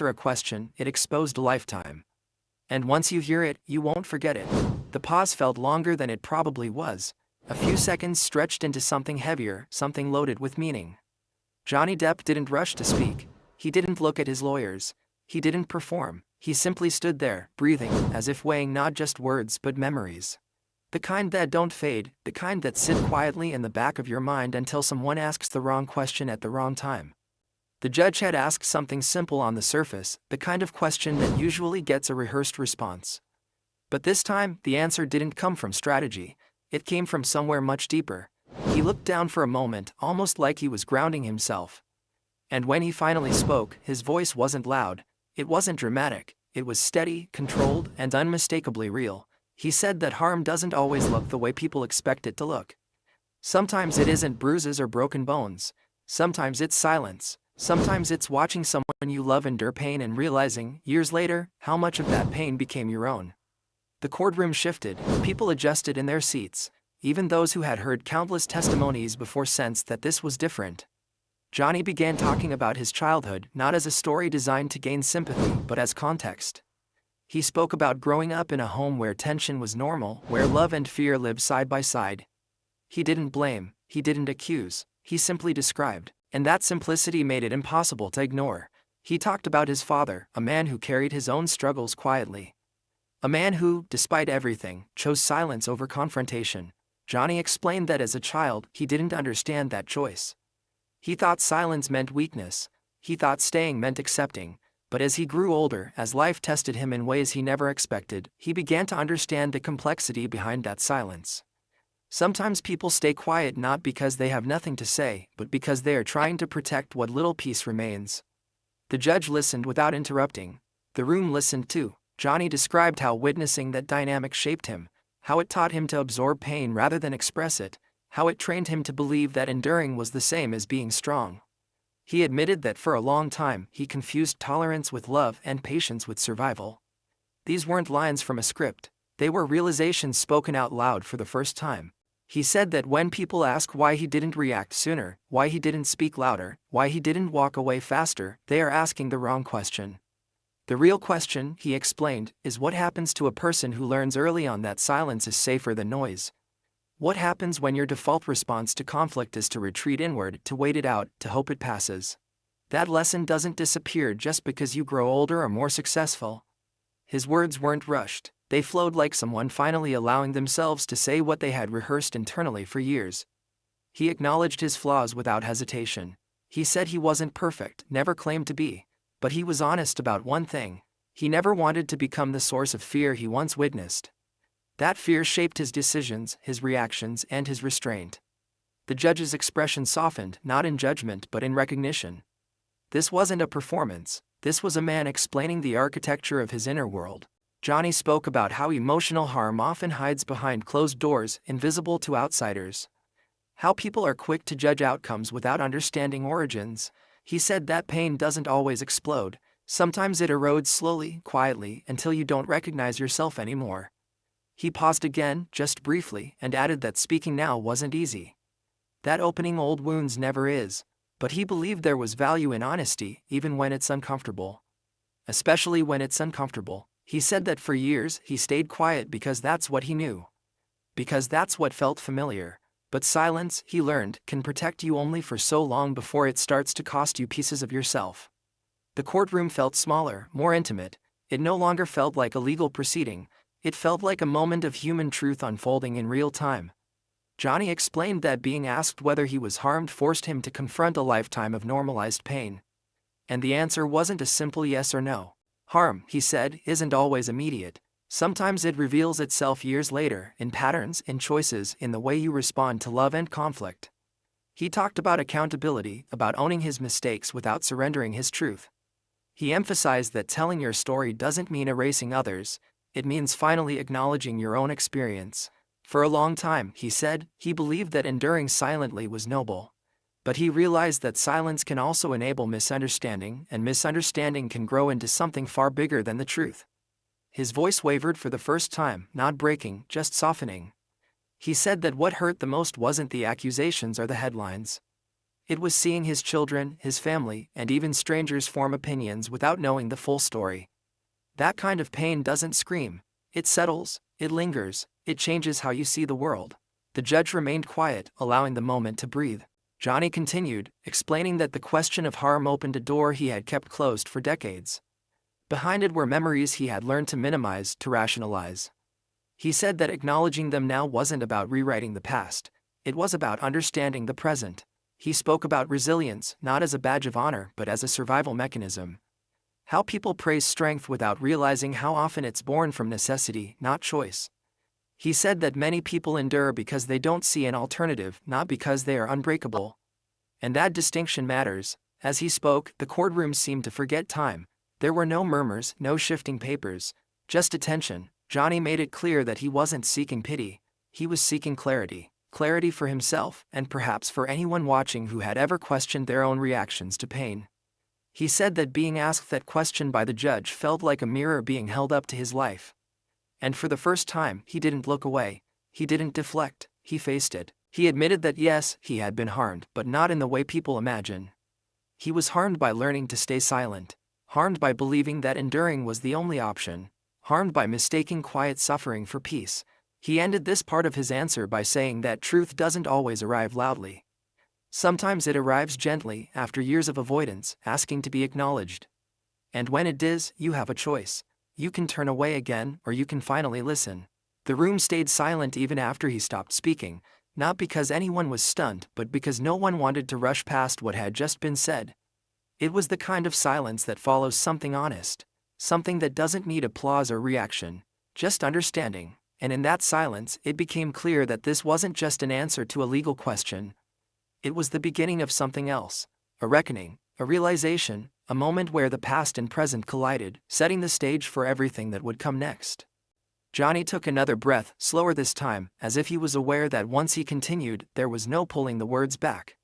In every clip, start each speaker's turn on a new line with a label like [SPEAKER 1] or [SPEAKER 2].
[SPEAKER 1] a question, it exposed a lifetime. And once you hear it, you won't forget it. The pause felt longer than it probably was. A few seconds stretched into something heavier, something loaded with meaning. Johnny Depp didn't rush to speak. He didn't look at his lawyers. He didn't perform. He simply stood there, breathing, as if weighing not just words but memories. The kind that don't fade, the kind that sit quietly in the back of your mind until someone asks the wrong question at the wrong time. The judge had asked something simple on the surface, the kind of question that usually gets a rehearsed response. But this time, the answer didn't come from strategy. It came from somewhere much deeper. He looked down for a moment, almost like he was grounding himself. And when he finally spoke, his voice wasn't loud. It wasn't dramatic. It was steady, controlled, and unmistakably real. He said that harm doesn't always look the way people expect it to look. Sometimes it isn't bruises or broken bones. Sometimes it's silence. Sometimes it's watching someone you love endure pain and realizing, years later, how much of that pain became your own. The courtroom shifted. People adjusted in their seats. Even those who had heard countless testimonies before sensed that this was different. Johnny began talking about his childhood, not as a story designed to gain sympathy, but as context. He spoke about growing up in a home where tension was normal, where love and fear lived side by side. He didn't blame, he didn't accuse, he simply described, and that simplicity made it impossible to ignore. He talked about his father, a man who carried his own struggles quietly. A man who, despite everything, chose silence over confrontation. Johnny explained that as a child, he didn't understand that choice. He thought silence meant weakness. He thought staying meant accepting. But as he grew older, as life tested him in ways he never expected, he began to understand the complexity behind that silence. Sometimes people stay quiet not because they have nothing to say, but because they are trying to protect what little peace remains. The judge listened without interrupting. The room listened too. Johnny described how witnessing that dynamic shaped him, how it taught him to absorb pain rather than express it, how it trained him to believe that enduring was the same as being strong. He admitted that for a long time he confused tolerance with love and patience with survival. These weren't lines from a script, they were realizations spoken out loud for the first time. He said that when people ask why he didn't react sooner, why he didn't speak louder, why he didn't walk away faster, they are asking the wrong question. The real question, he explained, is what happens to a person who learns early on that silence is safer than noise. What happens when your default response to conflict is to retreat inward, to wait it out, to hope it passes? That lesson doesn't disappear just because you grow older or more successful. His words weren't rushed, they flowed like someone finally allowing themselves to say what they had rehearsed internally for years. He acknowledged his flaws without hesitation. He said he wasn't perfect, never claimed to be. But he was honest about one thing. He never wanted to become the source of fear he once witnessed. That fear shaped his decisions, his reactions, and his restraint. The judge's expression softened, not in judgment but in recognition. This wasn't a performance, this was a man explaining the architecture of his inner world. Johnny spoke about how emotional harm often hides behind closed doors, invisible to outsiders. How people are quick to judge outcomes without understanding origins. He said that pain doesn't always explode. Sometimes it erodes slowly, quietly, until you don't recognize yourself anymore. He paused again, just briefly, and added that speaking now wasn't easy. That opening old wounds never is. But he believed there was value in honesty, even when it's uncomfortable. Especially when it's uncomfortable. He said that for years he stayed quiet because that's what he knew. Because that's what felt familiar. But silence, he learned, can protect you only for so long before it starts to cost you pieces of yourself. The courtroom felt smaller, more intimate. It no longer felt like a legal proceeding. It felt like a moment of human truth unfolding in real time. Johnny explained that being asked whether he was harmed forced him to confront a lifetime of normalized pain. And the answer wasn't a simple yes or no. Harm, he said, isn't always immediate. Sometimes it reveals itself years later, in patterns, in choices, in the way you respond to love and conflict. He talked about accountability, about owning his mistakes without surrendering his truth. He emphasized that telling your story doesn't mean erasing others. It means finally acknowledging your own experience. For a long time, he said, he believed that enduring silently was noble. But he realized that silence can also enable misunderstanding, and misunderstanding can grow into something far bigger than the truth. His voice wavered for the first time, not breaking, just softening. He said that what hurt the most wasn't the accusations or the headlines. It was seeing his children, his family, and even strangers form opinions without knowing the full story. That kind of pain doesn't scream. It settles, it lingers, it changes how you see the world. The judge remained quiet, allowing the moment to breathe. Johnny continued, explaining that the question of harm opened a door he had kept closed for decades. Behind it were memories he had learned to minimize, to rationalize. He said that acknowledging them now wasn't about rewriting the past, it was about understanding the present. He spoke about resilience, not as a badge of honor but as a survival mechanism. How people praise strength without realizing how often it's born from necessity, not choice. He said that many people endure because they don't see an alternative, not because they are unbreakable. And that distinction matters. As he spoke, the courtroom seemed to forget time. There were no murmurs, no shifting papers, just attention. Johnny made it clear that he wasn't seeking pity, he was seeking clarity. Clarity for himself, and perhaps for anyone watching who had ever questioned their own reactions to pain. He said that being asked that question by the judge felt like a mirror being held up to his life. And for the first time, he didn't look away, he didn't deflect, he faced it. He admitted that yes, he had been harmed, but not in the way people imagine. He was harmed by learning to stay silent, harmed by believing that enduring was the only option, harmed by mistaking quiet suffering for peace. He ended this part of his answer by saying that truth doesn't always arrive loudly. Sometimes it arrives gently, after years of avoidance, asking to be acknowledged. And when it does, you have a choice. You can turn away again, or you can finally listen. The room stayed silent even after he stopped speaking, not because anyone was stunned, but because no one wanted to rush past what had just been said. It was the kind of silence that follows something honest, something that doesn't need applause or reaction, just understanding. And in that silence, it became clear that this wasn't just an answer to a legal question. It was the beginning of something else, a reckoning, a realization, a moment where the past and present collided, setting the stage for everything that would come next. Johnny took another breath, slower this time, as if he was aware that once he continued, there was no pulling the words back.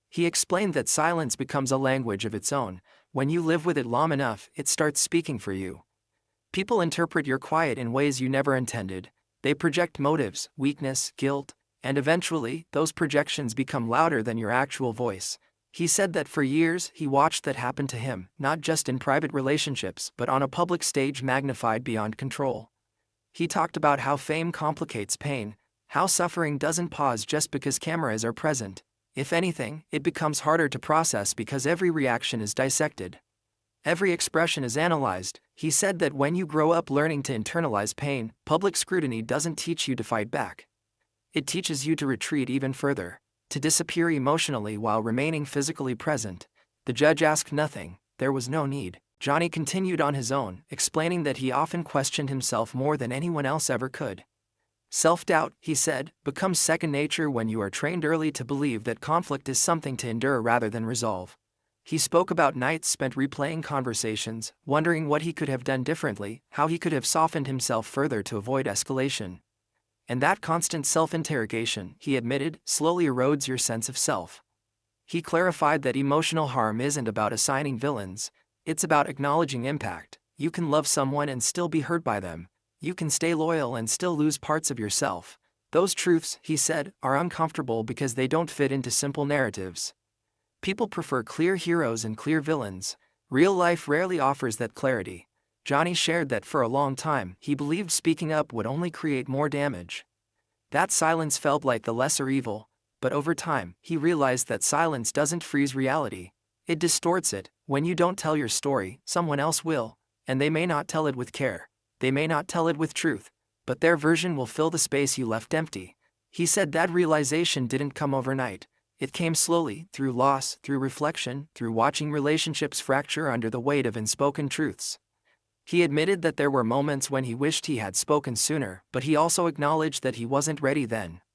[SPEAKER 1] He explained that silence becomes a language of its own. When you live with it long enough, it starts speaking for you. People interpret your quiet in ways you never intended. They project motives, weakness, guilt, and eventually, those projections become louder than your actual voice. He said that for years, he watched that happen to him, not just in private relationships but on a public stage magnified beyond control. He talked about how fame complicates pain, how suffering doesn't pause just because cameras are present. If anything, it becomes harder to process because every reaction is dissected. Every expression is analyzed. He said that when you grow up learning to internalize pain, public scrutiny doesn't teach you to fight back. It teaches you to retreat even further, to disappear emotionally while remaining physically present. The judge asked nothing, there was no need. Johnny continued on his own, explaining that he often questioned himself more than anyone else ever could. Self-doubt, he said, becomes second nature when you are trained early to believe that conflict is something to endure rather than resolve. He spoke about nights spent replaying conversations, wondering what he could have done differently, how he could have softened himself further to avoid escalation. And that constant self-interrogation, he admitted, slowly erodes your sense of self. He clarified that emotional harm isn't about assigning villains, it's about acknowledging impact. You can love someone and still be hurt by them. You can stay loyal and still lose parts of yourself. Those truths, he said, are uncomfortable because they don't fit into simple narratives. People prefer clear heroes and clear villains. Real life rarely offers that clarity. Johnny shared that for a long time, he believed speaking up would only create more damage. That silence felt like the lesser evil, but over time, he realized that silence doesn't freeze reality. It distorts it. When you don't tell your story, someone else will, and they may not tell it with care. They may not tell it with truth, but their version will fill the space you left empty. He said that realization didn't come overnight. It came slowly, through loss, through reflection, through watching relationships fracture under the weight of unspoken truths. He admitted that there were moments when he wished he had spoken sooner, but he also acknowledged that he wasn't ready then.